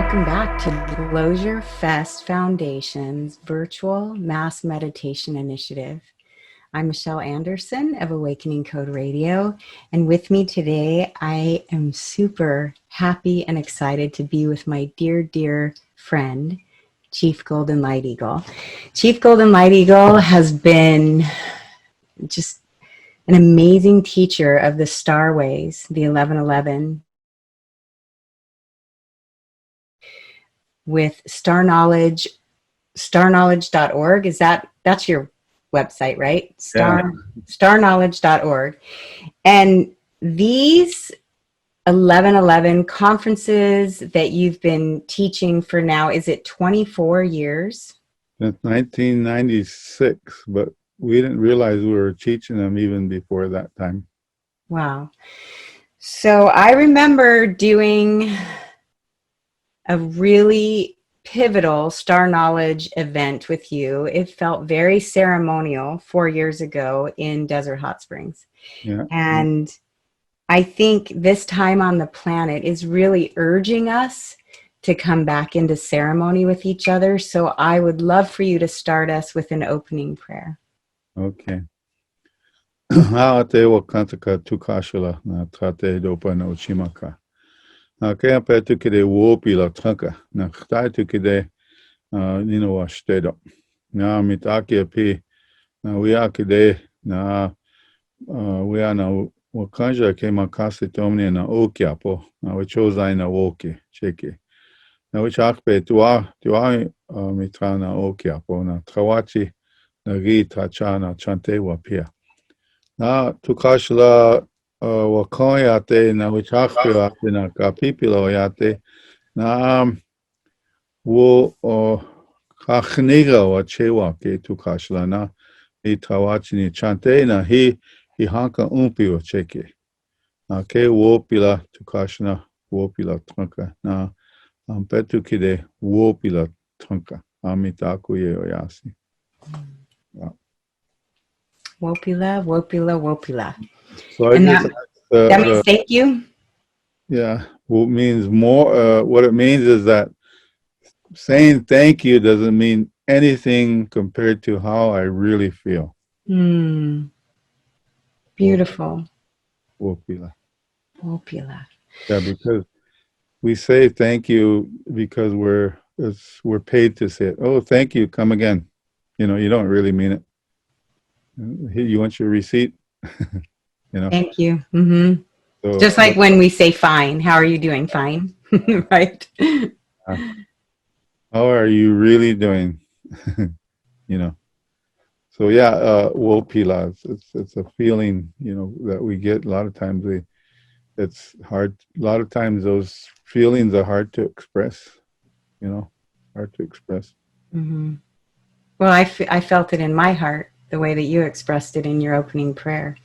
welcome back to Disclosurefest Foundation's virtual mass meditation initiative. I'm Michelle Anderson of Awakening Code Radio, and with me today, I am super happy and excited to be with my dear friend, Chief Golden Light Eagle. Chief Golden Light Eagle has been just an amazing teacher of the Star Ways, the 1111, with Star Knowledge, starknowledge.org. That's your website, right? Starknowledge.org. And these 1111 conferences that you've been teaching for now, is it 24 years? Since 1996, but we didn't realize we were teaching them even before that time. Wow. So I remember doing a really pivotal Star Knowledge event with you. It felt very ceremonial 4 years ago in Desert Hot Springs. Yeah. And I think this time on the planet is really urging us to come back into ceremony with each other. So I would love for you to start us with an opening prayer. Okay. Haate wa kantaka tukashila na trate dopa na uchimaka. Na kaya pa tukide wopi la tranka. Na ktai tukide nino wa stedo. Na mitaki api na wiakide na wia na wakanja ke makasi tomni na okiapo. Na wachozai na woki cheki. Na wichakpe tuwa mitra na okiapo na trawachi na ri tracha na chante wapia. Na tukashla wakon yate na wichakpe yate na kapipilo yate na wo kachniga wa chewa ke tukashla na i trawachi ni chante na hi hanka umpi wa cheke. Na ke wopila tukashna wopila tranka na Ampetu kide wopila tranka. Amitaku ye oyasi. Yeah. Wopila. So that means thank you? Yeah. What means more, what it means is that saying thank you doesn't mean anything compared to how I really feel. Beautiful. Wopila. Yeah, because we say thank you because we're paid to say it. Oh, thank you. Come again. You don't really mean it. You want your receipt? Thank you. Mm-hmm. So, just like when we say fine. How are you doing? Fine. Right. How are you really doing? So yeah, wopila. It's a feeling, that we get. A lot of times it's hard. A lot of times those feelings are hard to express. Hard to express. Mm-hmm. Well, I felt it in my heart the way that you expressed it in your opening prayer.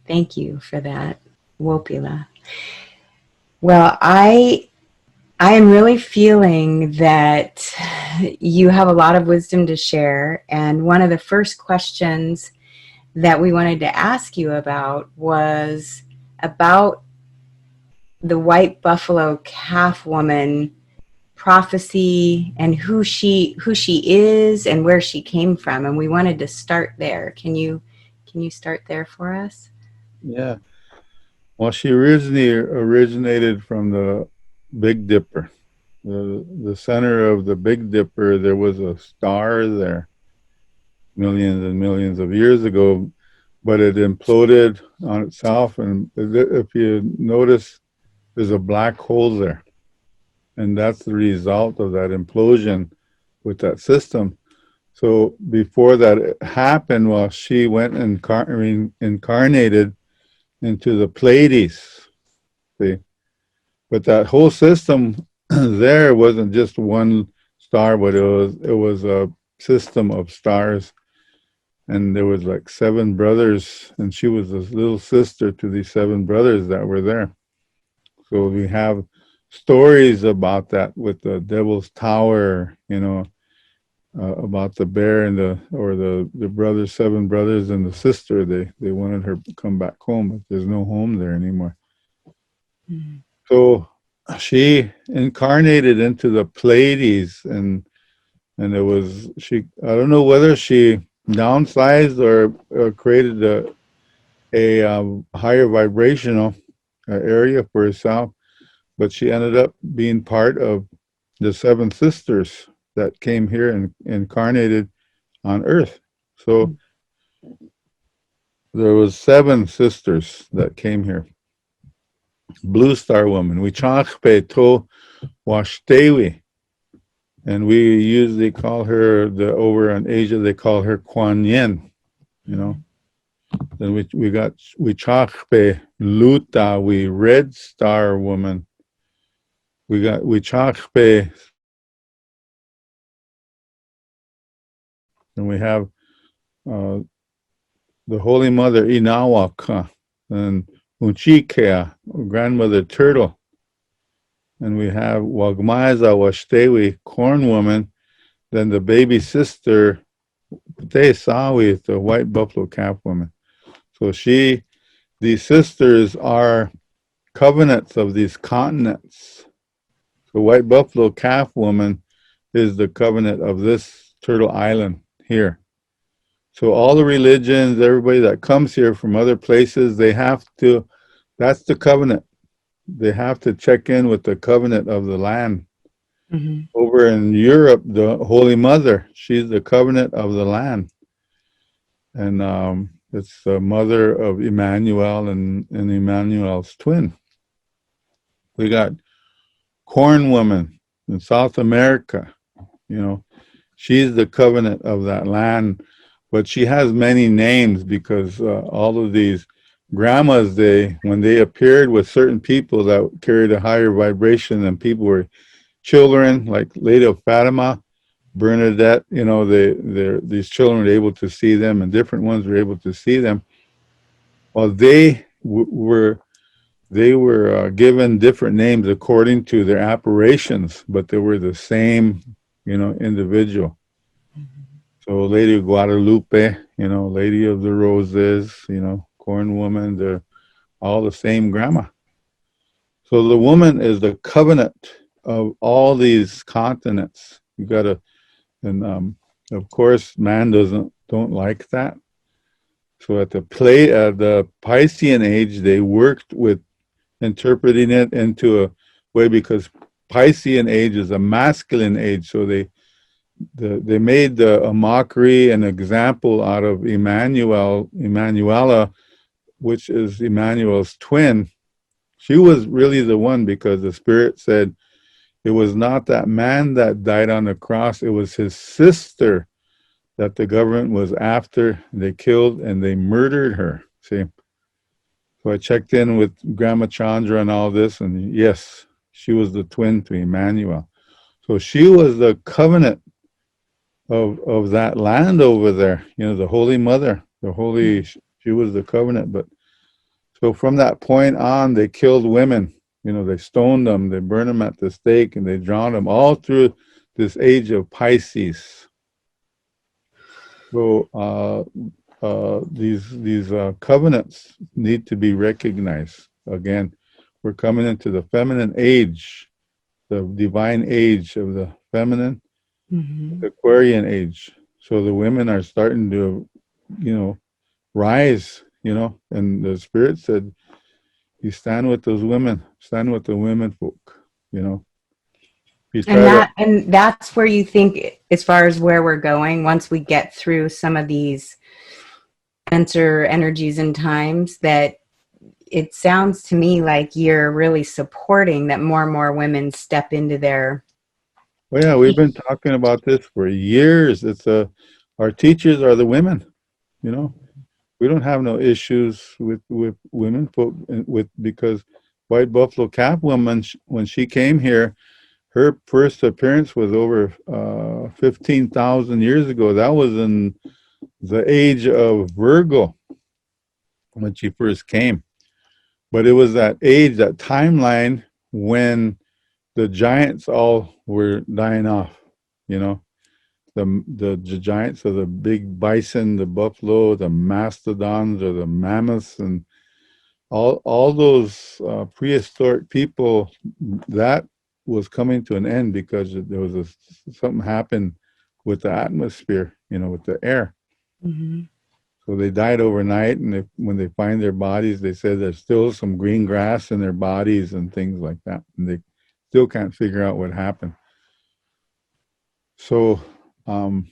Thank you for that, wopila. Well, I am really feeling that you have a lot of wisdom to share. And one of the first questions that we wanted to ask you about was about the white buffalo calf woman prophecy and who she is and where she came from. And we wanted to start there. Can you start there for us? Yeah. Well, she originated from the Big Dipper. The center of the Big Dipper, there was a star there millions and millions of years ago, but it imploded on itself. And if you notice, there's a black hole there. And that's the result of that implosion with that system. So before that happened, well, she went and incarnated into the Pleiades. See? But that whole system there wasn't just one star, but it was a system of stars. And there was like 7 brothers, and she was a little sister to these 7 brothers that were there. So we have stories about that with the Devil's Tower, about the bear and the brothers, 7 brothers and the sister. They wanted her to come back home, but there's no home there anymore. Mm-hmm. So she incarnated into the Pleiades, and it was she. I don't know whether she downsized or created a higher vibrational area for herself, but she ended up being part of the seven sisters that came here and incarnated on Earth. So there was seven sisters that came here. Blue Star Woman, Wichakpe to Washtewi, and we usually call her over in Asia they call her Kuan Yin, you know. Then we got Wichakpe Luta, we Red Star Woman. We got Wichakpe, and we have uh, the Holy Mother Inawaka, and Unchikea, Grandmother Turtle. And we have Wagmaiza Washtewi, Corn Woman, then the baby sister, Tesawi, the White Buffalo Calf Woman. So these sisters are covenants of these continents. The White Buffalo Calf Woman is the covenant of this Turtle Island here. So all the religions, everybody that comes here from other places, that's the covenant. They have to check in with the covenant of the land. Mm-hmm. Over in Europe, the Holy Mother, she's the covenant of the land. And it's the mother of Emmanuel and Emmanuel's twin. We got Corn Woman in South America, you know. She's the covenant of that land, but she has many names because all of these grandmas, when they appeared with certain people that carried a higher vibration than people were children, like Lady of Fatima, Bernadette, you know, these children were able to see them, and different ones were able to see them. Well, they were given different names according to their apparitions, but they were the same, you know, individual. So Lady of Guadalupe, you know, Lady of the Roses, you know, Corn Woman, they're all the same grandma. So the woman is the covenant of all these continents. You gotta, and of course, man don't like that. So at the Piscean age, they worked with interpreting it into a way, because Piscean age is a masculine age. So they made a mockery, an example out of Emmanuela, which is Emmanuel's twin. She was really the one, because the Spirit said it was not that man that died on the cross, it was his sister that the government was after. They killed and they murdered her. See? So I checked in with Grandma Chandra and all this, and yes, she was the twin to Emmanuel. So she was the covenant of that land over there, you know, the Holy Mother, she was the covenant. But so from that point on, they killed women, you know, they stoned them, they burned them at the stake, and they drowned them all through this age of Pisces. So these covenants need to be recognized. Again, we're coming into the feminine age, the divine age of the feminine, the Aquarian age. So the women are starting to, you know, rise, you know, and the Spirit said, you stand with those women, stand with the women folk, you know. And that's where you think, as far as where we're going, once we get through some of these denser energies and times, that it sounds to me like you're really supporting that more and more women step into their... Well, yeah, we've been talking about this for years. It's our teachers are the women, you know. We don't have no issues with women folk, because White Buffalo Calf Woman, when she came here, her first appearance was over 15,000 years ago. That was in the age of Virgo when she first came. But it was that age, that timeline, when the giants all were dying off, you know. The giants are the big bison, the buffalo, the mastodons, or the mammoths, and all those prehistoric people, that was coming to an end because there was something happened with the atmosphere, with the air. Mhm. So they died overnight, and when they find their bodies, they said there's still some green grass in their bodies and things like that, and they still can't figure out what happened. So um,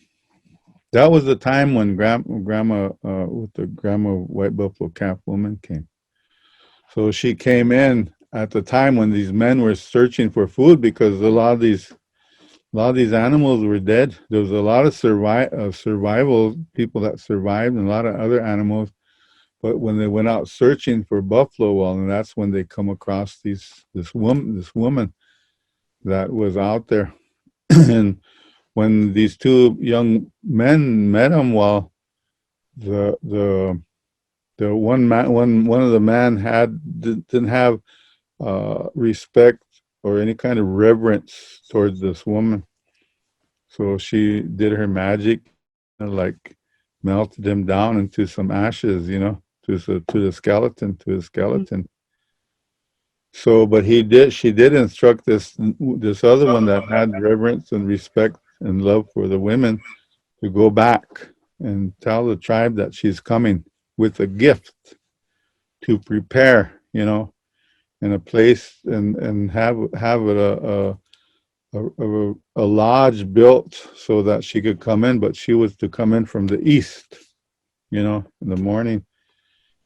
that was the time when grandma with the grandma white buffalo calf woman came. So she came in at the time when these men were searching for food because a lot of these animals were dead. There was a lot of survival people that survived, and a lot of other animals. But when they went out searching for buffalo, well, and that's when they come across this woman that was out there. And when these two young men met him, well, the one of the men didn't have respect or any kind of reverence towards this woman. So she did her magic, like melted him down into some ashes, to the skeleton, to his skeleton. So, but she did instruct this other one that had reverence and respect and love for the women to go back and tell the tribe that she's coming with a gift to prepare, in a place and have it a lodge built so that she could come in, but she was to come in from the east, in the morning,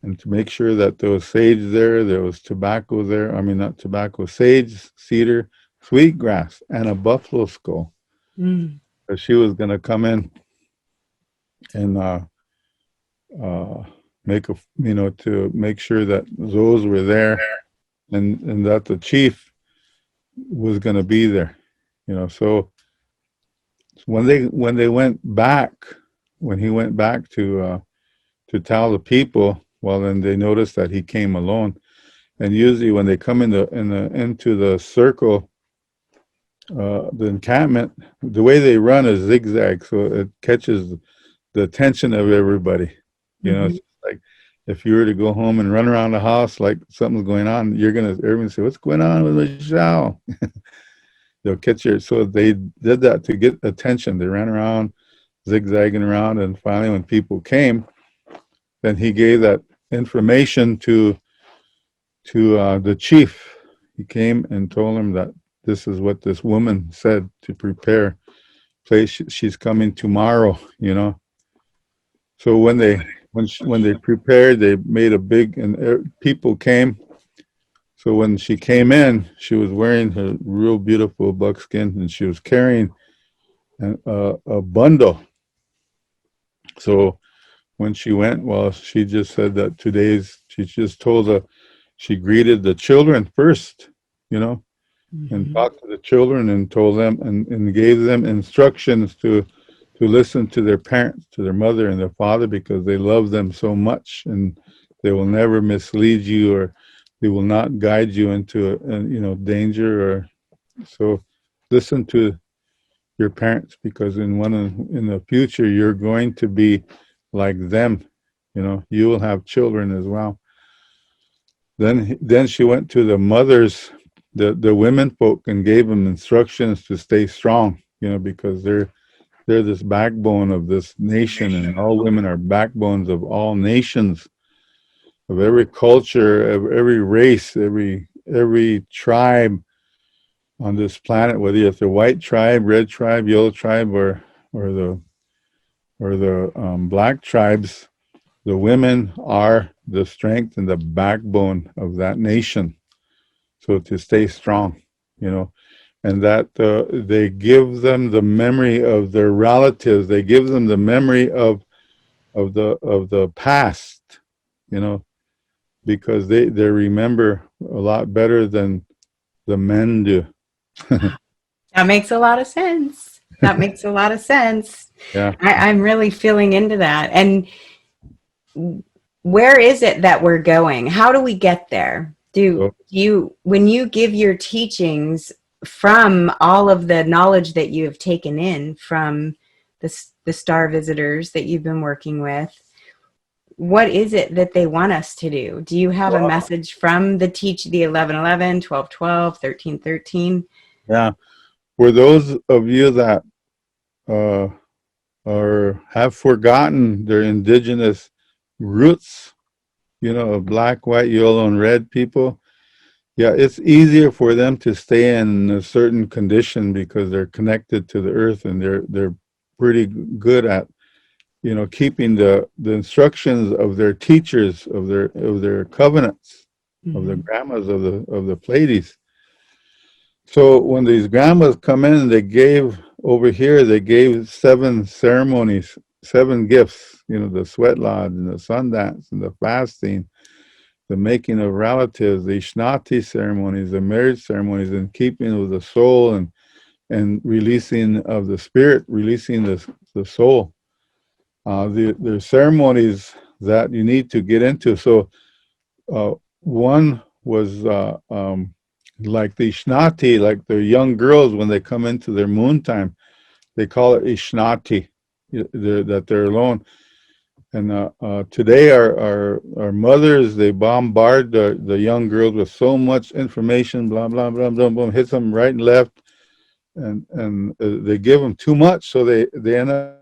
and to make sure that there was sage there was tobacco there. I mean, not tobacco, sage, cedar, sweetgrass, and a buffalo skull. Mm. So she was going to come in and uh, to make sure that those were there, and that the chief was going to be there. So when he went back to tell the people, well, then they noticed that he came alone. And usually when they come into the circle, the encampment, the way they run is zigzag, so it catches the attention of everybody. It's Mhm. like if you were to go home and run around the house like something's going on, everyone say, "What's going on with Michelle?" They'll catch your. So they did that to get attention. They ran around, zigzagging around, and finally, when people came, then he gave that information to the chief. He came and told him that this is what this woman said to prepare. Place she's coming tomorrow. So when they prepared, they made a big and people came. So when she came in, she was wearing her real beautiful buckskin, and she was carrying a bundle. So when she went, well, she just said that she just told she greeted the children first, you know, and Mhm. talked to the children and told them and gave them instructions to listen to their parents, to their mother and their father, because they love them so much, and they will never mislead you, or they will not guide you into danger. Or so listen to your parents, because in the future you're going to be like them. You will have children as well. Then she went to the mothers, the women folk, and gave them instructions to stay strong, because they're this backbone of this nation, and all women are backbones of all nations, of every culture, of every race, every tribe on this planet, whether it's a white tribe, red tribe, yellow tribe, or the black tribes. The women are the strength and the backbone of that nation. So to stay strong, and that they give them the memory of their relatives. They give them the memory of the past, you know, because they remember a lot better than the men do. That makes a lot of sense. That makes a lot of sense. Yeah. I'm really feeling into that. And where is it that we're going? How do we get there? Do So you, when you give your teachings from all of the knowledge that you have taken in from the star visitors that you've been working with, what is it that they want us to do? Do you have a Wow. message from the 11:11, 12:12, 13:13? Yeah. For those of you that uh, or have forgotten their indigenous roots, of black, white, yellow, and red people, yeah, it's easier for them to stay in a certain condition because they're connected to the earth, and they're pretty good at keeping the instructions of their teachers, of their covenants, of the Mm-hmm. grandmas, of the Pleiades. So when these grandmas come in, they gave 7 ceremonies, 7 gifts, the sweat lodge and the Sundance and the fasting, the making of relatives, the Ishnati ceremonies, the marriage ceremonies, and keeping of the soul, and releasing of the spirit, releasing the soul. The ceremonies that you need to get into. So one was like the Ishnati, like the young girls when they come into their moon time, they call it Ishnati, that they're alone. And today our mothers, they bombard the young girls with so much information, blah blah blah blah blah, hits them right and left, and they give them too much, so they end up in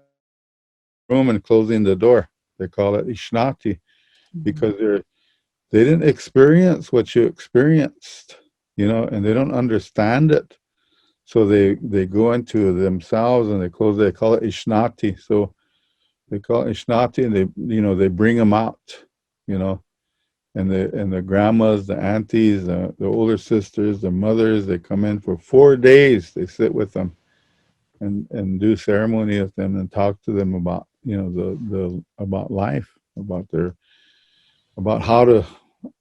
the room and closing the door. They call it Ishnati Mm-hmm. because they didn't experience what you experienced, and they don't understand it. So they go into themselves and they call it Ishnati. So they call it Ishnati, and they bring them out, you know, and the grandmas, the aunties, the older sisters, the mothers, they come in for 4 days. They sit with them and do ceremony with them and talk to them about the about life, about how to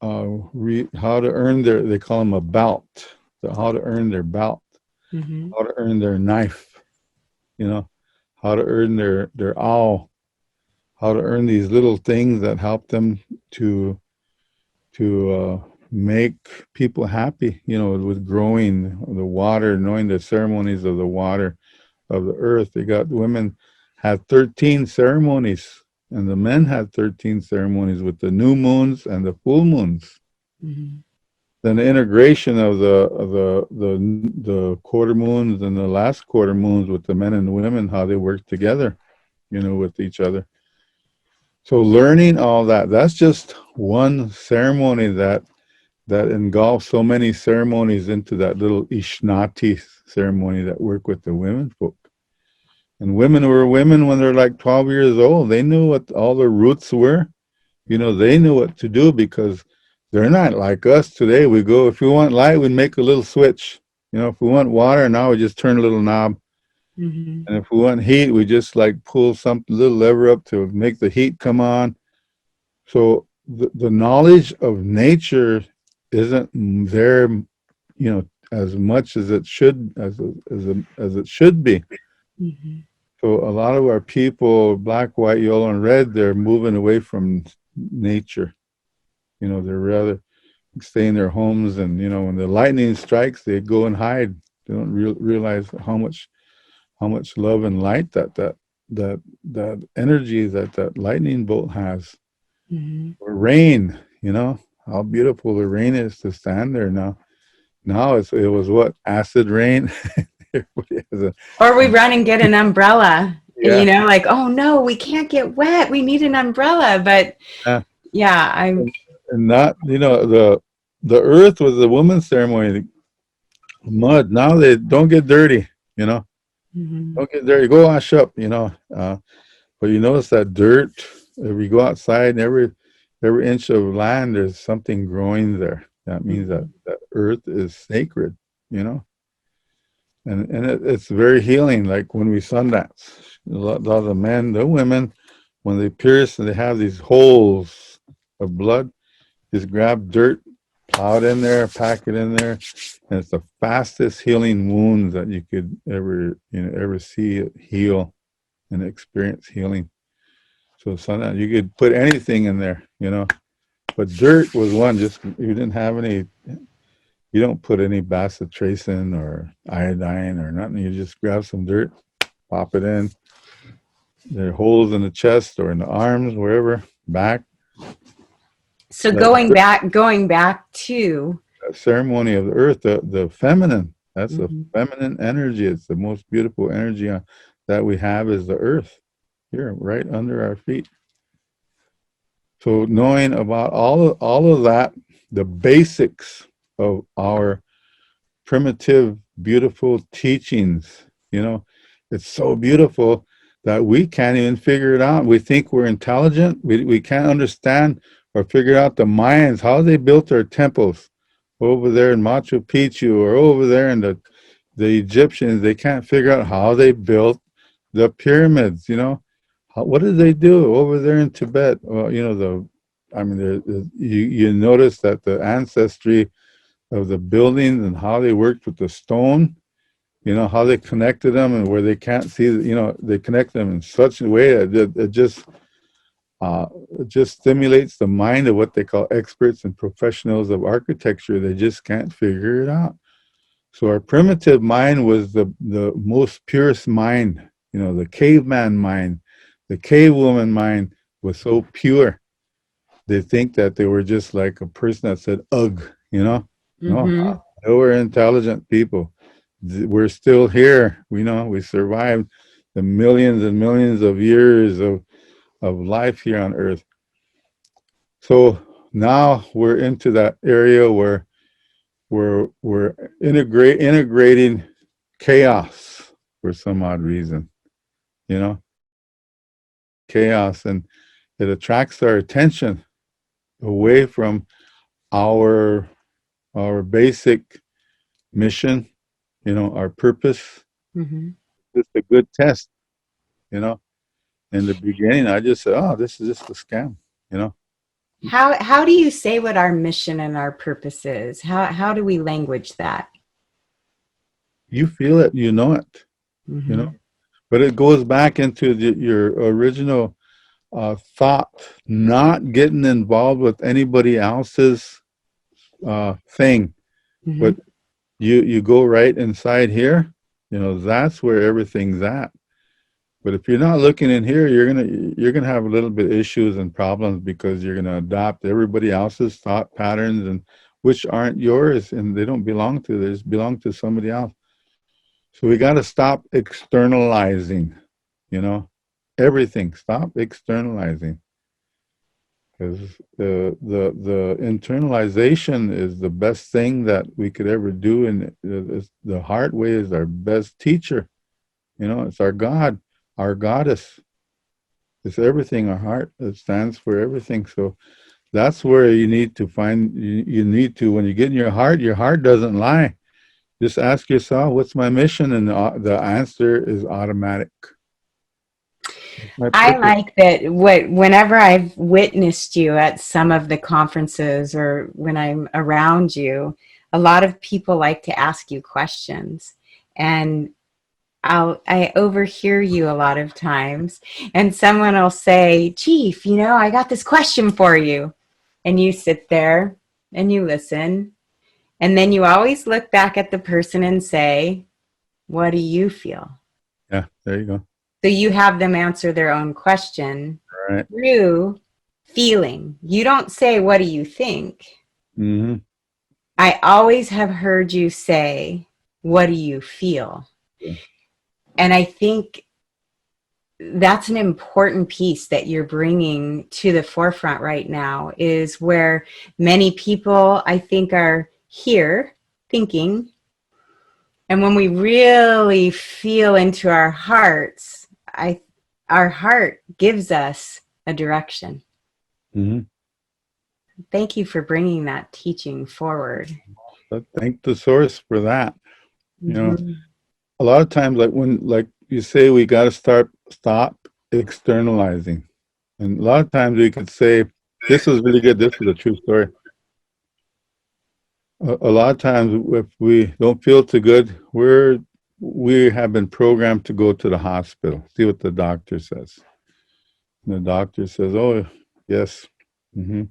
how to earn their, they call them a belt, how to earn their belt, Mm-hmm. how to earn their knife, how to earn their owl, how to earn these little things that help them to make people happy, with growing the water, knowing the ceremonies of the water, of the earth. They got women had 13 ceremonies, and the men had 13 ceremonies with the new moons and the full moons. Mm-hmm. Then the integration of the quarter moons and the last quarter moons with the men and the women, how they work together, with each other. So learning all that's just one ceremony that engulfs so many ceremonies into that little Ishnati ceremony that work with the women folk. And women were women when they're like 12 years old. They knew what all their roots were. They knew what to do because they're not like us today. We go, if we want light, we make a little switch. If we want water, now we just turn a little knob. Mm-hmm. And if we want heat, we just like pull some little lever up to make the heat come on. So the knowledge of nature isn't there, as much as it should, as it should be. Mm-hmm. So a lot of our people, black, white, yellow, and red, they're moving away from nature. They're rather stay in their homes, and when the lightning strikes, they go and hide. They don't realize how much love and light that energy that lightning bolt has. Mm-hmm. Or rain, how beautiful the rain is to stand there now. Now it was what, acid rain. Everybody has Or we run and get an umbrella, yeah, like, oh no, we can't get wet. We need an umbrella. But yeah. yeah, I'm. And not, the earth was the woman's ceremony. The mud, now they don't get dirty, you know. Mm-hmm. Don't get dirty. Go wash up, but you notice that dirt, if you go outside, and every inch of land, there's something growing there. That means Mm-hmm. that earth is sacred, you know. And it's very healing. Like when we Sundance, a lot of the men, the women, when they pierce and they have these holes of blood, just grab dirt, plow it in there, pack it in there, and it's the fastest healing wounds that you could ever see it heal and experience healing. So Sundance, you could put anything in there, but dirt was one. Just you didn't have any. You don't put any bacitracin or iodine or nothing. You just grab some dirt, pop it in. There are holes in the chest or in the arms, wherever. back. So going back to Ceremony of the earth, the feminine. That's the Mhm. feminine energy. It's the most beautiful energy that we have is the earth here, right under our feet. So knowing about all of that, the basics of our primitive, beautiful teachings, it's so beautiful that we can't even figure it out. We think we're intelligent. We can't understand or figure out the Mayans, how they built their temples over there in Machu Picchu or over there in the Egyptians. They can't figure out how they built the pyramids, what did they do over there in Tibet? Well, you notice that the ancestry of the buildings and how they worked with the stone, how they connected them and where they can't see, they connect them in such a way that it just stimulates the mind of what they call experts and professionals of architecture. They just can't figure it out. So our primitive mind was the most purest mind, the caveman mind, the cave woman mind was so pure. They think that they were just like a person that said, ugh, No, Mhm. they were intelligent people. We're still here. We survived the millions and millions of years of life here on Earth. So now we're into that area where we're integrating chaos for some odd reason, chaos, and it attracts our attention away from our basic mission, our purpose. Mhm. It's a good test, you know. In the beginning, I just said, "Oh, this is just a scam," you know. How do you say what our mission and our purpose is? How do we language that? You feel it, you know it, you know. Mhm. But it goes back into your original thought, not getting involved with anybody else's thing, but Mhm. you go right inside here. That's where everything's at. But if you're not looking in here, you're gonna have a little bit of issues and problems because you're gonna adopt everybody else's thought patterns and which aren't yours and they don't belong to. They just belong to somebody else. So we got to stop externalizing. You know, everything. Stop externalizing because the internalization is the best thing that we could ever do, and the heart way is our best teacher. It's our God, our goddess. It's everything. Our heart, it stands for everything. So that's where you need to find. You need to, when you get in your heart doesn't lie. Just ask yourself, "What's my mission?" And the answer is automatic. My I purpose. like that whenever I've witnessed you at some of the conferences or when I'm around you, a lot of people like to ask you questions. And I overhear you a lot of times, and someone will say, "Chief, I got this question for you." And you sit there and you listen, and then you always look back at the person and say, "What do you feel?" Yeah, there you go. So you have them answer their own question All right. through feeling. You don't say, "What do you think?" Mm-hmm. I always have heard you say, "What do you feel?" Yeah. And I think that's an important piece that you're bringing to the forefront right now, is where many people, I think, are here thinking. And when we really feel into our hearts, our heart gives us a direction. Mm-hmm. Thank you for bringing that teaching forward. But thank the source for that. You know, Mm-hmm. a lot of times, like you say, we got to stop externalizing. And a lot of times we could say, "This is really good. This is a true story." A lot of times, if we don't feel too good, we have been programmed to go to the hospital, see what the doctor says. And the doctor says, "Oh, yes, hmm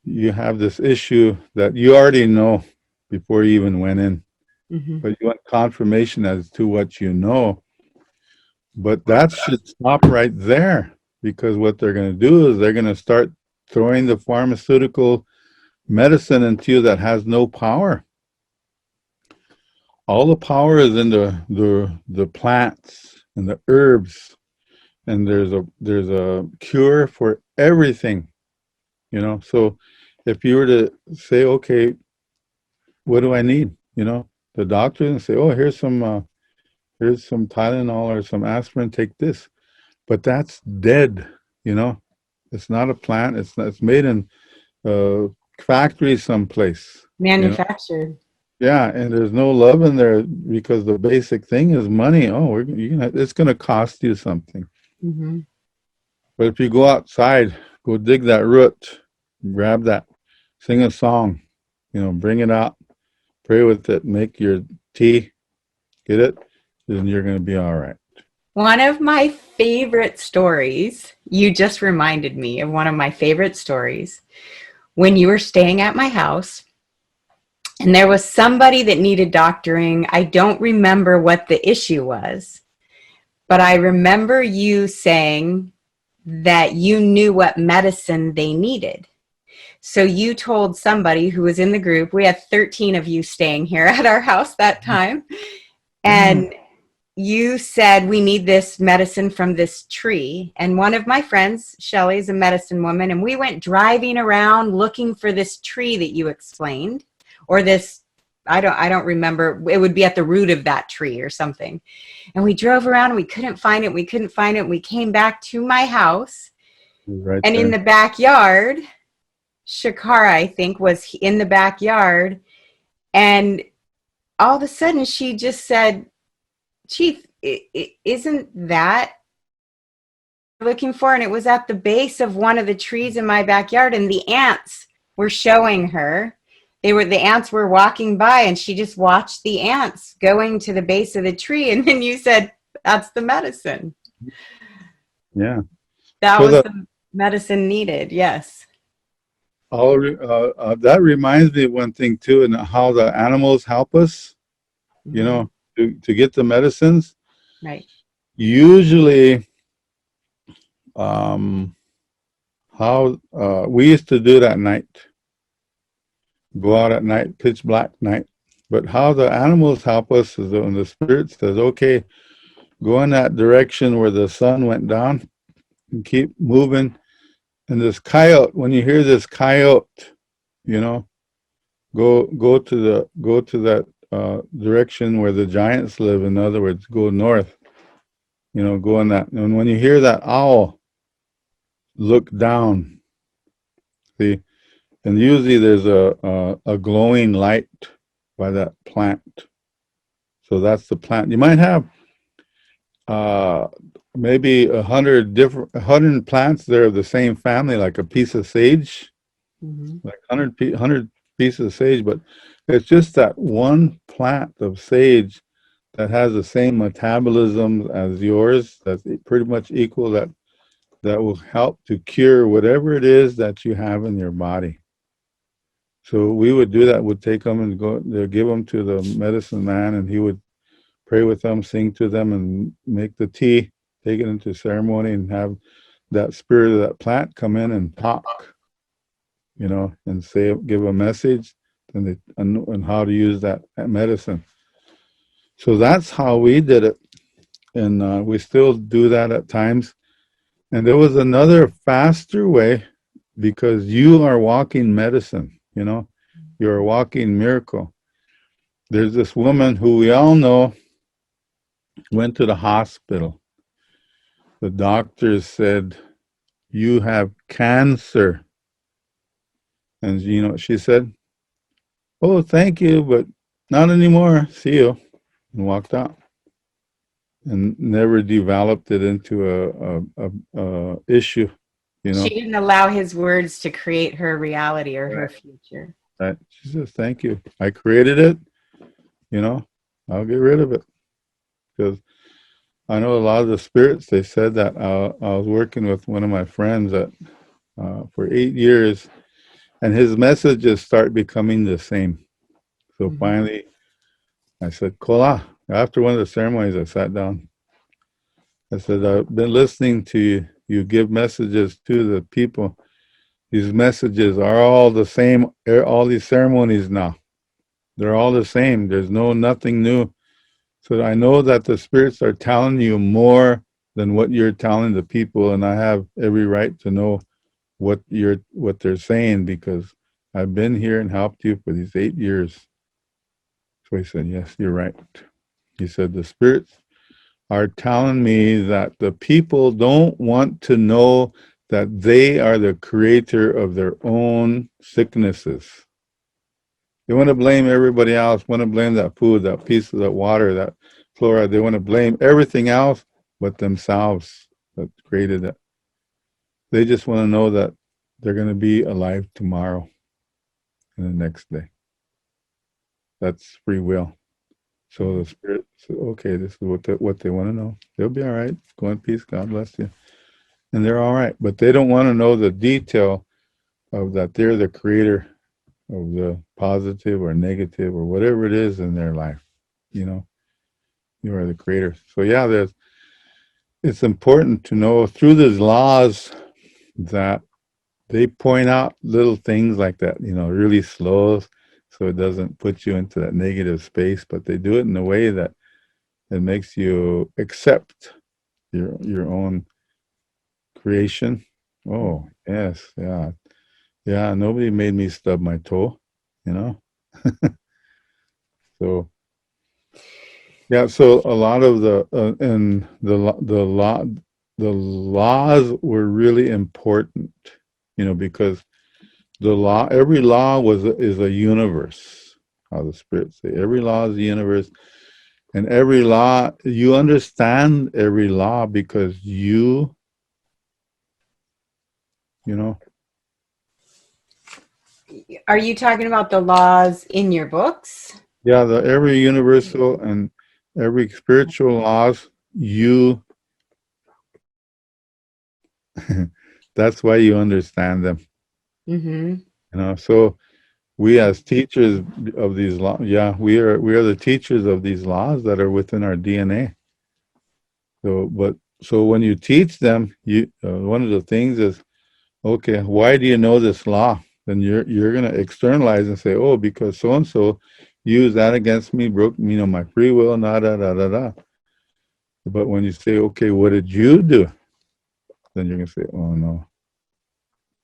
you have this issue that you already know before you even went in, Mm-hmm. but you want confirmation as to what you know." But that should stop right there because what they're going to do is they're going to start throwing the pharmaceutical medicine into you that has no power. All the power is in the plants and the herbs, and there's a cure for everything, you know. So if you were to say, okay, what do I need? You know, the doctor and say, oh, here's some Tylenol or some aspirin, take this. But that's dead, you know. It's not a plant. It's made in factory someplace, you know. Manufactured. Yeah, and there's no love in there because the basic thing is money. Oh, it's going to cost you something. Mm-hmm. But if you go outside, go dig that root, grab that, sing a song, you know, bring it out, pray with it, make your tea, get it, then you're going to be all right. One of my favorite stories, you just reminded me of one of my favorite stories when you were staying at my house and there was somebody that needed doctoring. I don't remember what the issue was, but I remember you saying that you knew what medicine they needed. So you told somebody who was in the group, we had 13 of you staying here at our house that time, and you said, we need this medicine from this tree. And one of my friends, Shelly, is a medicine woman, and we went driving around looking for this tree that you explained, or this, I don't remember, it would be at the root of that tree or something. And we drove around and we couldn't find it. We came back to my house, Right and in there. the backyard, Shakara, I think, was in the backyard. And all of a sudden she just said, Chief, isn't that what you're looking for? And it was at the base of one of the trees in my backyard, and the ants were showing her. The ants were walking by, and she just watched the ants going to the base of the tree. And then you said, that's the medicine. Yeah. That So was the medicine needed. Yes. that reminds me of one thing too, and how the animals help us, you Mm-hmm. know, to get the medicines. Right. Usually, um, how we used to do it at night, go out at night, pitch black night. But how the animals help us is when the spirit says, okay, go in that direction where the sun went down and keep moving. And this coyote, when you hear this coyote, you know, go to that direction where the giants live. In other words, go north. You know, go in that. And when you hear that owl, look down. See, and usually there's a glowing light by that plant. So that's the plant. You might have uh, maybe 100 plants that are of the same family, like a piece of sage, Mm-hmm. like 100 pieces of sage, but it's just that one plant of sage that has the same metabolism as yours, that's pretty much equal, that will help to cure whatever it is that you have in your body. So we would do that. We'd take them and give them to the medicine man, and he would pray with them, sing to them, and make the tea, take it into ceremony, and have that spirit of that plant come in and talk, you know, and say, give a message, and how to use that medicine. So that's how we did it, and we still do that at times. And there was another faster way, because you are walking medicine, you know, you're a walking miracle. There's this woman who we all know went to the hospital. The doctors said, you have cancer. And you know what she said? Oh, thank you, but not anymore. See you. And walked out. And never developed it into a issue, you She know. didn't allow his words to create her reality or her Right. future. Right. She says, thank you. I created it, you know, I'll get rid of it. Because I know a lot of the spirits, they said that. I was working with one of my friends that for 8 years, and his messages start becoming the same. So Mm-hmm. finally, I said, Kola, after one of the ceremonies, I sat down. I said, I've been listening to you. you give messages to the people, these messages are all the same. All these ceremonies now, they're all the same. There's nothing new. So I know that the spirits are telling you more than what you're telling the people, and I have every right to know what they're saying, because I've been here and helped you for these 8 years. So he said, yes, you're right. He said, the spirits are telling me that the people don't want to know that they are the creator of their own sicknesses. They want to blame everybody else, want to blame that food, that piece of that water, that flora. They want to blame everything else but themselves that created it. They just want to know that they're going to be alive tomorrow and the next day. That's free will. So the spirit said, okay, this is what they want to know. They'll be all right. Go in peace. God bless you. And they're all right. But they don't want to know the detail of that they're the creator of the positive or negative or whatever it is in their life. You are the creator. So yeah, it's important to know through these laws that they point out little things like that, really slow, so it doesn't put you into that negative space, but they do it in a way that it makes you accept your own creation. Oh, yes, yeah. Yeah, nobody made me stub my toe, you know? So, yeah, so a lot of the laws were really important, because every law is a universe, how the spirits say. Every law is a universe, and every law, you understand every law because you know, Are you talking about the laws in your books? yeah, every universal and every spiritual laws, that's why you understand them, Mm-hmm. So we as teachers of these laws, yeah, we are the teachers of these laws that are within our DNA. So when you teach them, one of the things is, okay, why do you know this law? Then you're going to externalize and say, oh, because so and so used that against me, broke my free will, da da da da da. But when you say, okay, what did you do? Then you're going to say, oh no,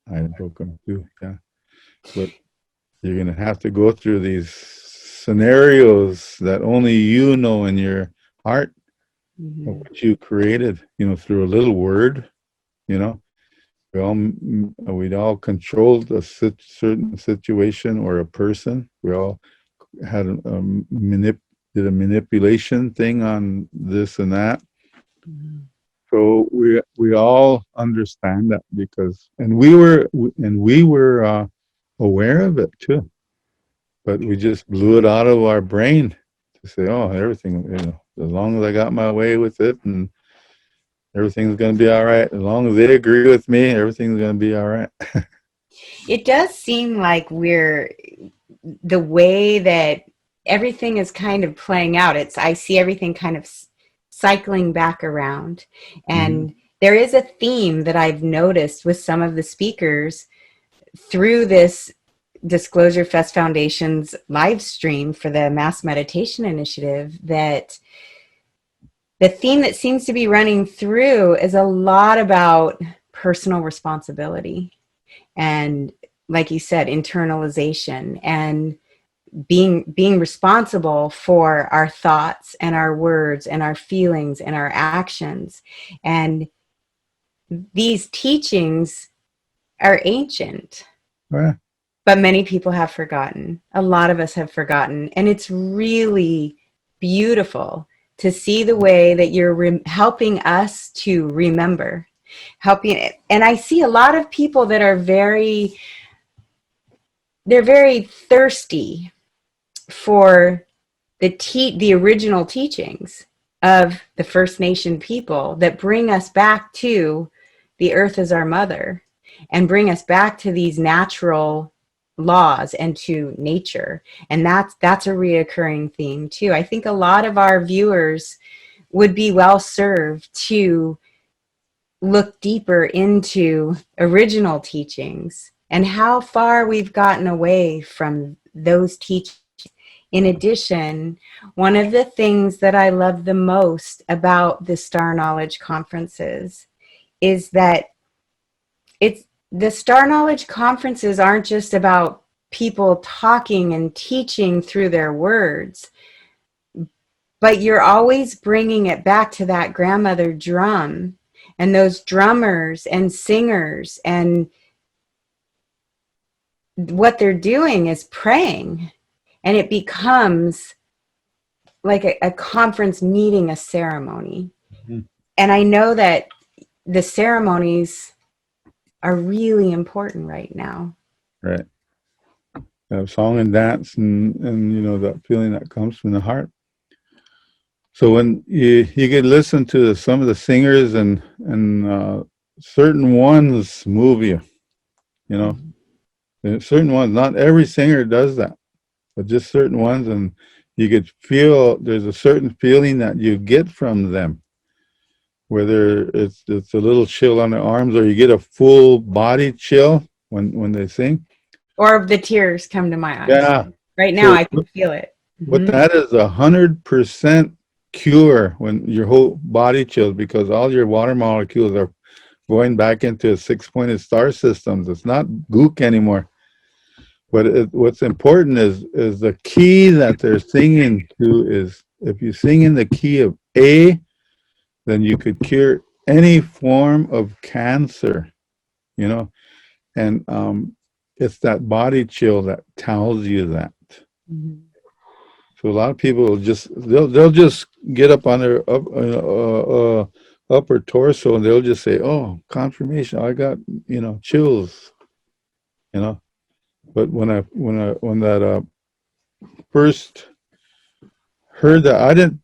I broke them too. Yeah, but you're going to have to go through these scenarios that only you know in your heart of what you created. Through a little word. You know, we'd all controlled a certain situation or a person. We all had did a manipulation thing on this and that. So we all understand that, and we were aware of it too, but we just blew it out of our brain to say, oh, everything, as long as I got my way with it, and everything's going to be all right. As long as they agree with me, everything's going to be all right. It does seem like the way that everything is kind of playing out. I see everything kind of cycling back around. And there is a theme that I've noticed with some of the speakers through this Disclosurefest Foundation's live stream for the Mass Meditation Initiative, that the theme that seems to be running through is a lot about personal responsibility and, like you said, internalization and being responsible for our thoughts and our words and our feelings and our actions. And these teachings are ancient, Yeah. but many people have forgotten. A lot of us have forgotten. And it's really beautiful to see the way that you're helping us to remember. And I see a lot of people that are they're very thirsty for the original teachings of the First Nation people that bring us back to the earth as our mother and bring us back to these natural laws and to nature. And that's a reoccurring theme too. I think a lot of our viewers would be well served to look deeper into original teachings and how far we've gotten away from those teachings. In addition, one of the things that I love the most about the Star Knowledge conferences is that the Star Knowledge conferences aren't just about people talking and teaching through their words, but you're always bringing it back to that grandmother drum and those drummers and singers, and what they're doing is praying, and it becomes like a conference meeting, a ceremony. Mm-hmm. And I know that the ceremonies are really important right now. Right. Song and dance, and you know, that feeling that comes from the heart. So when you can listen to some of the singers, and certain ones move you, you know. And certain ones, not every singer does that, but just certain ones, and you could feel there's a certain feeling that you get from them, whether it's a little chill on the arms, or you get a full body chill when they sing. Or the tears come to my eyes. Yeah. Right now, So I can feel it. what that is 100% cure when your whole body chills, because all your water molecules are going back into a six-pointed star systems. It's not gook anymore. But what's important is the key that they're singing to is, if you sing in the key of A, then you could cure any form of cancer, you know. And it's that body chill that tells you that. Mm-hmm. So a lot of people will they'll just get up on their upper torso, and they'll just say, "Oh, confirmation! I got, you know, chills," you know. But when that first heard that, I didn't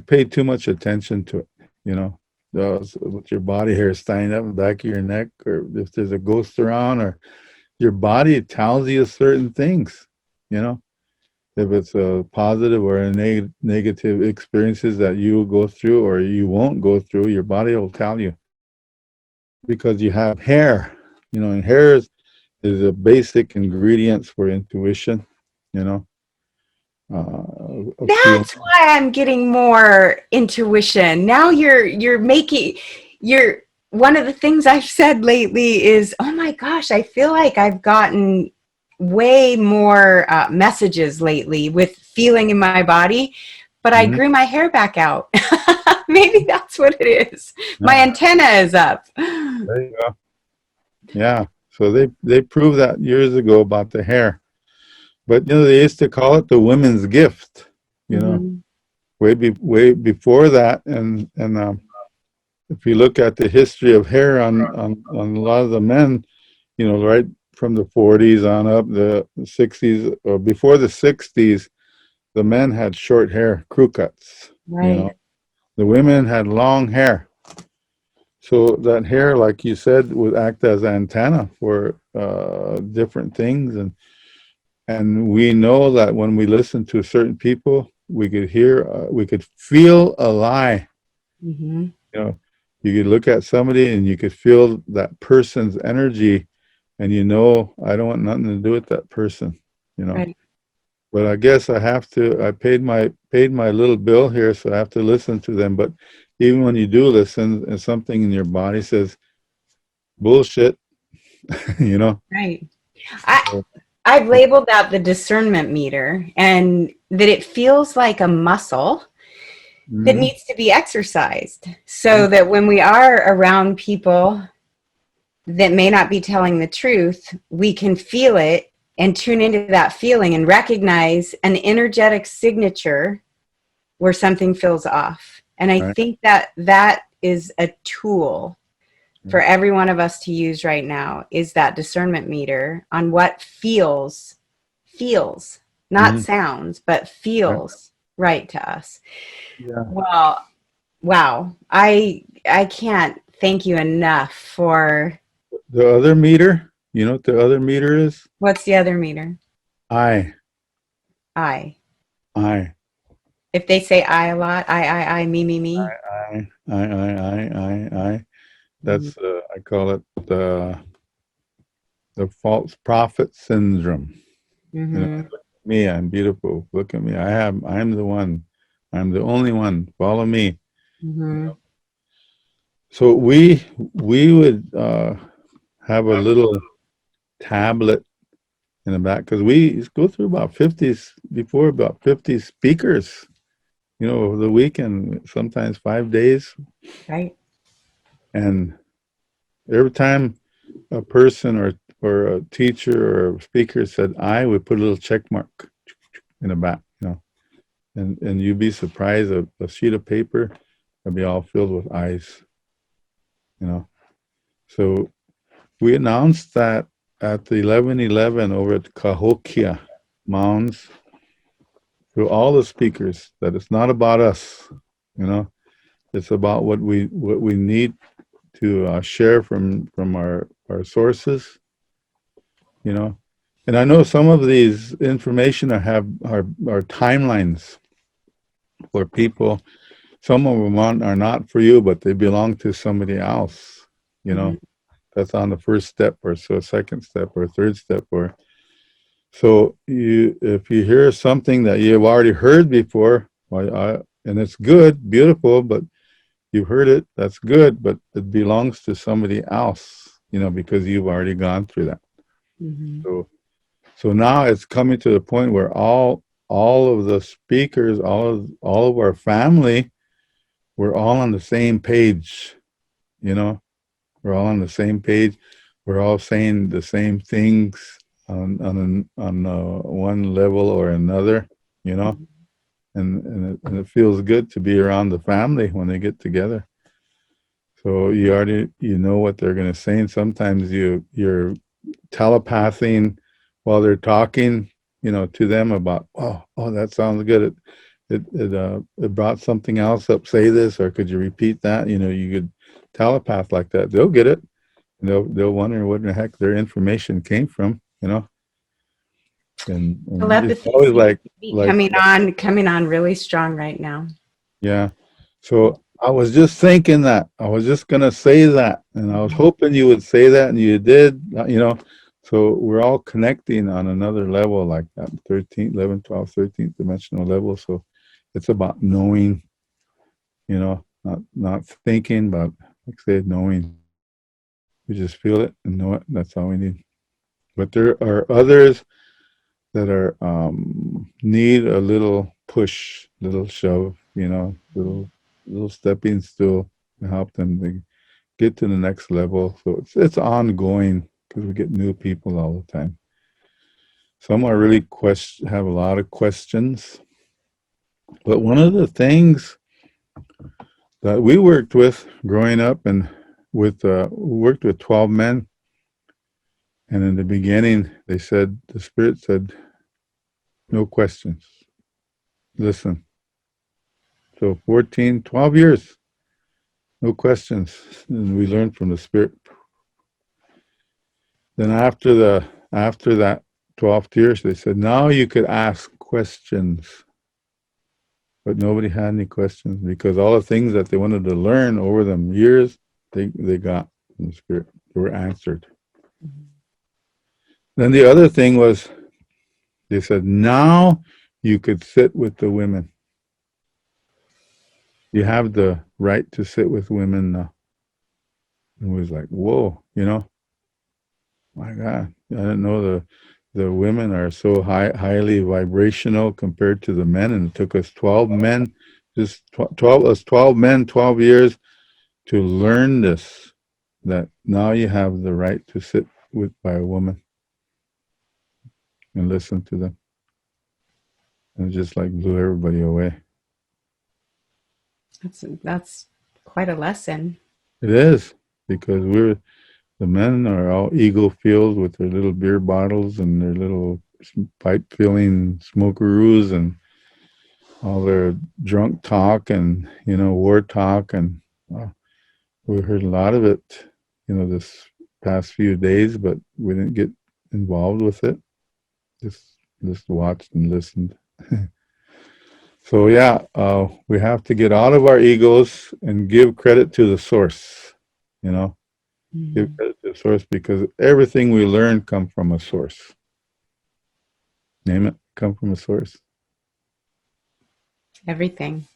pay too much attention to it, you know. With your body hair standing up in the back of your neck, or if there's a ghost around, or your body tells you certain things, you know. If it's a positive or a negative experiences that you will go through or you won't go through, your body will tell you. Because you have hair, you know, and hair is a basic ingredient for intuition, you know. Of feeling. That's why I'm getting more intuition. Now you're one of the things I've said lately is, oh my gosh, I feel like I've gotten way more messages lately with feeling in my body, but I Mhm. grew my hair back out. Maybe that's what it is. My Yeah, antenna is up. there you go. Yeah. So they proved that years ago about the hair. But you know, they used to call it the women's gift, you know, Mhm. way before that. And if you look at the history of hair on a lot of the men, you know, right from the 40s on up, the 60s, or before the 60s, the men had short hair, crew cuts, you Right. know. The women had long hair. So that hair, like you said, would act as antenna for different things. And we know that when we listen to certain people, we could hear, we could feel a lie. Mm-hmm. You know, you could look at somebody and you could feel that person's energy, and you know, I don't want nothing to do with that person, you know. Right. But I guess I have to. I paid my little bill here, so I have to listen to them. But even when you do listen, and something in your body says bullshit, you know. Right. I've labeled out the discernment meter, and that it feels like a muscle that Mm-hmm. needs to be exercised, so that when we are around people that may not be telling the truth, we can feel it and tune into that feeling and recognize an energetic signature where something feels off. And I Right. think that that is a tool for every one of us to use right now, is that discernment meter on what feels, not Mm-hmm. sounds, but Right. feels right to us. Yeah. Well, wow. I can't thank you enough for. The other meter, you know what the other meter is? What's the other meter? I, I. I, If they say I a lot, I, me, me, me. I. That's I call it the false prophet syndrome. You know, Mm-hmm. look at me, I'm beautiful. Look at me. I'm the one. I'm the only one. Follow me. You Mm-hmm. know. So we would have a little tablet in the back because we go through about 50 speakers, over the weekend, sometimes 5 days. Right. And every time a person or a teacher or a speaker said I, would put a little check mark in the back. And you'd be surprised, a sheet of paper would be all filled with eyes. So we announced that at the 11:11 over at Cahokia Mounds to all the speakers that it's not about us, you know, it's about what we need to share from our sources, you know. And I know some of these information are timelines for people. Some of them are not for you, but they belong to somebody else. You Mm-hmm. know, that's on the first step, or so second step, or third step, or so if you hear something that you've already heard before, and it's good, beautiful, but you've heard it, that's good, but it belongs to somebody else. Because you've already gone through that. Mm-hmm. So now it's coming to the point where all of the speakers, all of our family, we're all on the same page. You know, we're all on the same page. We're all saying the same things on one level or another. You know, and it feels good to be around the family when they get together. So you already know what they're going to say, and sometimes you're telepathing while they're talking, to them about, oh, that sounds good. It brought something else up. Say this, or could you repeat that? You could telepath like that. They'll get it. And they'll wonder what in the heck their information came from. And it's Telepathy always seems to be like coming on really strong right now. yeah. So I was just thinking that. I was just going to say that. And I was Mm-hmm. hoping you would say that, and you did. So we're all connecting on another level like that, 13th, 11th, 12th, 13th dimensional level. So it's about knowing, not thinking, but like I said, knowing. We just feel it and know it. That's all we need. But there are others that are need a little push, little shove, little stepping stool to help them to get to the next level. So it's ongoing because we get new people all the time. Some are really have a lot of questions. But one of the things that we worked with growing up, and we worked with 12 men, and in the beginning the spirit said, no questions, listen. So 14, 12 years, no questions. And we learned from the spirit. Then after that 12th year, they said, now you could ask questions. But nobody had any questions because all the things that they wanted to learn over them years, they got from the spirit. They were answered. Mm-hmm. Then the other thing was, they said, now you could sit with the women. You have the right to sit with women now. And it was like, whoa, my God, I didn't know the women are so highly vibrational compared to the men, and it took us 12 men, just 12 men, 12 years to learn this. That now you have the right to sit by a woman and listen to them, and it just like blew everybody away. That's quite a lesson. It is because the men are all ego filled with their little beer bottles and their little pipe filling smokeroos and all their drunk talk and war talk, and we heard a lot of it this past few days, but we didn't get involved with it, just watched and listened. So yeah, we have to get out of our egos and give credit to the source. you know. Give Mhm. credit to the source because everything we learn come from a source. Name it, come from a source. Everything.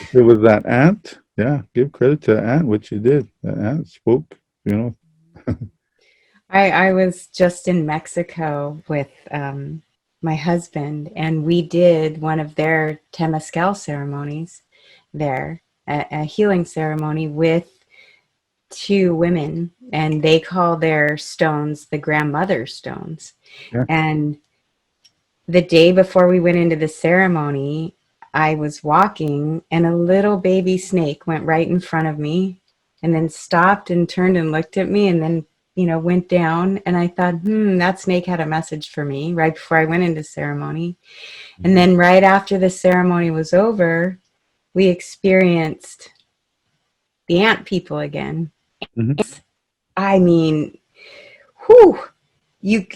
If it was that ant, yeah, give credit to the ant, what you did. The ant spoke, you know. I was just in Mexico with my husband, and we did one of their Temazcal ceremonies there, a healing ceremony with two women, and they call their stones the grandmother stones. Yeah. And the day before we went into the ceremony, I was walking, and a little baby snake went right in front of me and then stopped and turned and looked at me and then, went down. And I thought, that snake had a message for me right before I went into ceremony. And Mhm. then right after the ceremony was over, we experienced the ant people again. Mhm. I mean, whew, you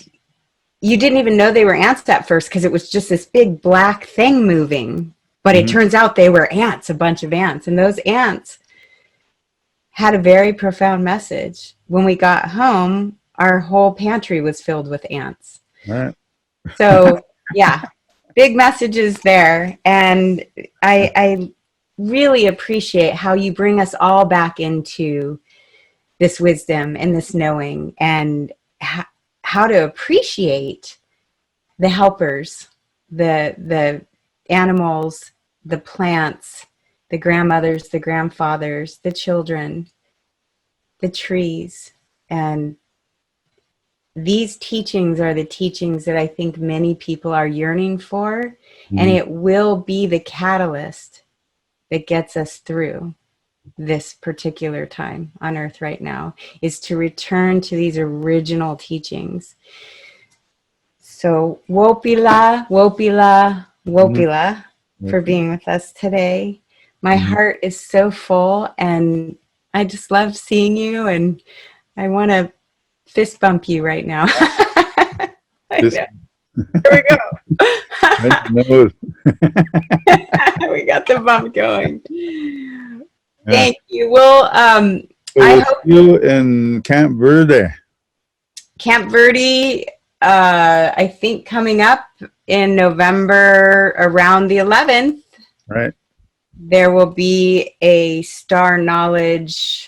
you didn't even know they were ants at first because it was just this big black thing moving. But it Mhm. turns out they were ants, a bunch of ants. And those ants had a very profound message. When we got home, our whole pantry was filled with ants. All right. So, yeah, big messages there. And I really appreciate how you bring us all back into this wisdom and this knowing and how to appreciate the helpers, the animals, the plants, the grandmothers, the grandfathers, the children, the trees. And these teachings are the teachings that I think many people are yearning for, and Mhm. it will be the catalyst that gets us through this particular time on earth right now, is to return to these original teachings. So Wopila, Wopila, Mhm. Wopila for Okay. being with us today. My Mhm. heart is so full, and I just love seeing you, and I want to fist bump you right now. I This know. Here we go. right in the nose. We got the bump going. Yeah. Thank you. Well, So I we'll see hope you in Camp Verde, Camp Verde, I think coming up in November around the 11th, right? there will be a Star Knowledge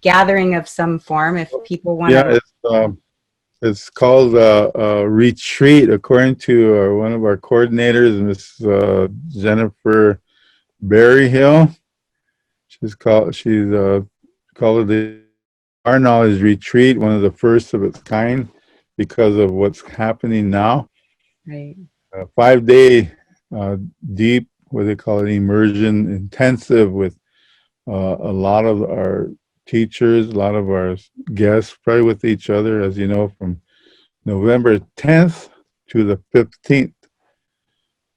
gathering of some form if people want Yeah, to. it's called a retreat, according to one of our coordinators, Miss Jennifer Berryhill. She's called it the Our Knowledge Retreat, one of the first of its kind, because of what's happening now. Right. 5 day deep, what they call it, immersion intensive with a lot of our teachers, a lot of our guests, probably with each other, as you know, from November 10th to the 15th.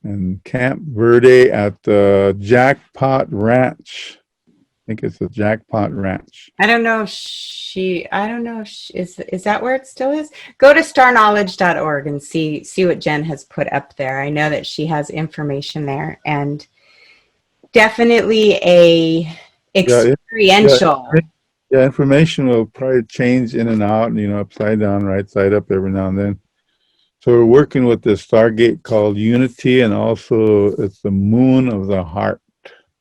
And Camp Verde at the Jackpot Ranch. I think it's the Jackpot Ranch. I don't know if is that where it still is? Go to starknowledge.org and see what Jen has put up there. I know that she has information there, and definitely a Yeah, yeah, experiential. yeah. Information will probably change in and out, upside down, right side up every now and then. So we're working with this Stargate called Unity, and also it's the moon of the heart.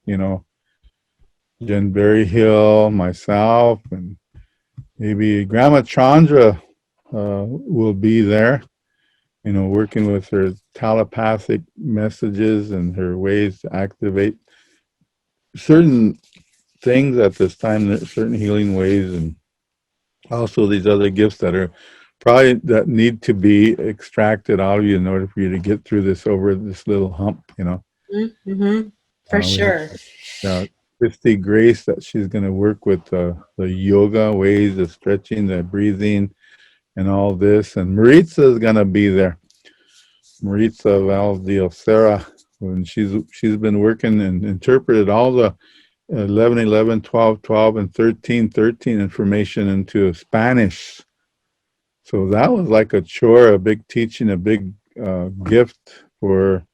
You know, Jen Berryhill, myself, and maybe Grandma Chandra will be there. Working with her telepathic messages and her ways to activate certain things at this time, certain healing ways, and also these other gifts that are probably that need to be extracted out of you in order for you to get through this over this little hump. Mm-hmm, for We have sure. Christy Grace that she's going to work with the yoga ways, the stretching, the breathing, and all this. And Maritza is going to be there. Maritza Valdiosera, when she's been working and interpreted all the 11, 11, 12, 12, and 13, 13 information into Spanish. So that was like a chore, a big teaching, a big gift for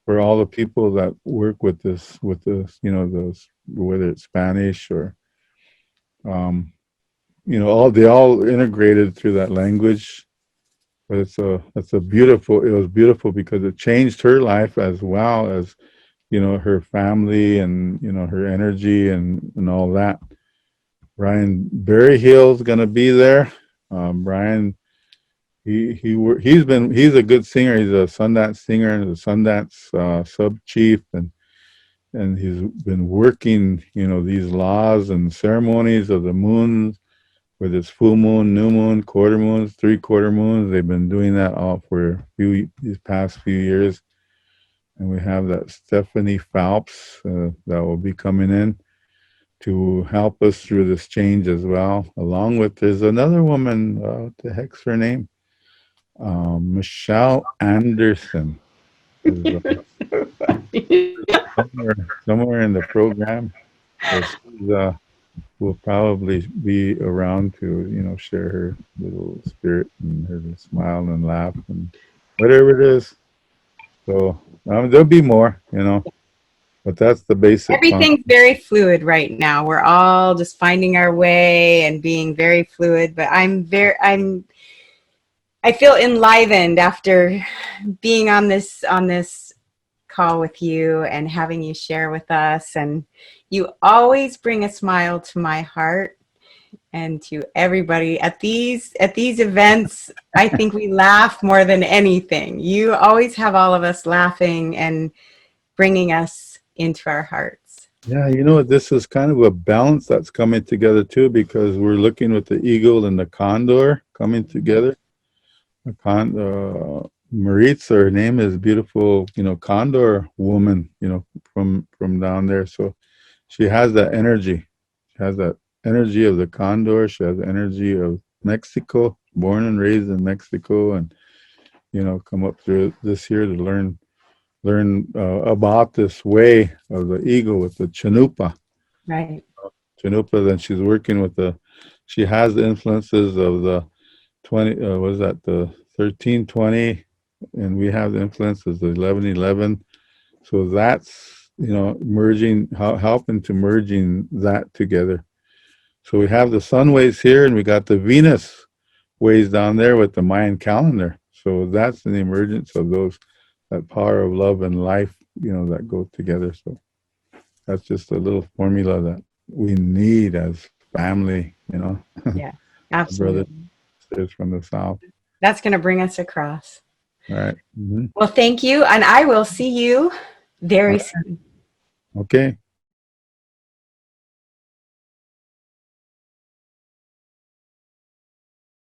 all the people that work with this, those, whether it's Spanish or all they all integrated through that language. But it's a beautiful. It was beautiful because it changed her life as well as her family and her energy and all that. Brian Berryhill's gonna be there. Brian, he's a good singer. He's a Sundance singer and a Sundance sub chief, and he's been working these laws and ceremonies of the moons, whether it's full moon, new moon, quarter moons, three-quarter moons. They've been doing that all for these past few years. And we have that Stephanie Phelps that will be coming in to help us through this change as well. Along with, there's another woman, what the heck's her name? Michelle Anderson is somewhere in the program. So she's, will probably be around to, share her little spirit and her little smile and laugh and whatever it is. So there'll be more, but that's the basic concept. Everything's very fluid right now. We're all just finding our way and being very fluid, but I feel enlivened after being on this call with you and having you share with us, and you always bring a smile to my heart and to everybody at these events. I think we laugh more than anything. You always have all of us laughing and bringing us into our hearts. Yeah, this is kind of a balance that's coming together too, because we're looking with the eagle and the condor coming together. Maritza, her name is beautiful, condor woman, from down there. So she has that energy. She has that energy of the condor. She has the energy of Mexico, born and raised in Mexico, and come up through this year to learn about this way of the eagle with the Chanupa. Right. Chanupa. Then she's working with she has the influences of the 20. What is that? The 1320, and we have the influences of the 1111. So that's merging, helping to merging that together. So we have the sun ways here, and we got the Venus ways down there with the Mayan calendar. So that's an emergence of that power of love and life, that go together. So that's just a little formula that we need as family, Yeah, absolutely. Brothers and sisters from the South. That's going to bring us across. All right. Mm-hmm. Well, thank you. And I will see you very soon. Okay.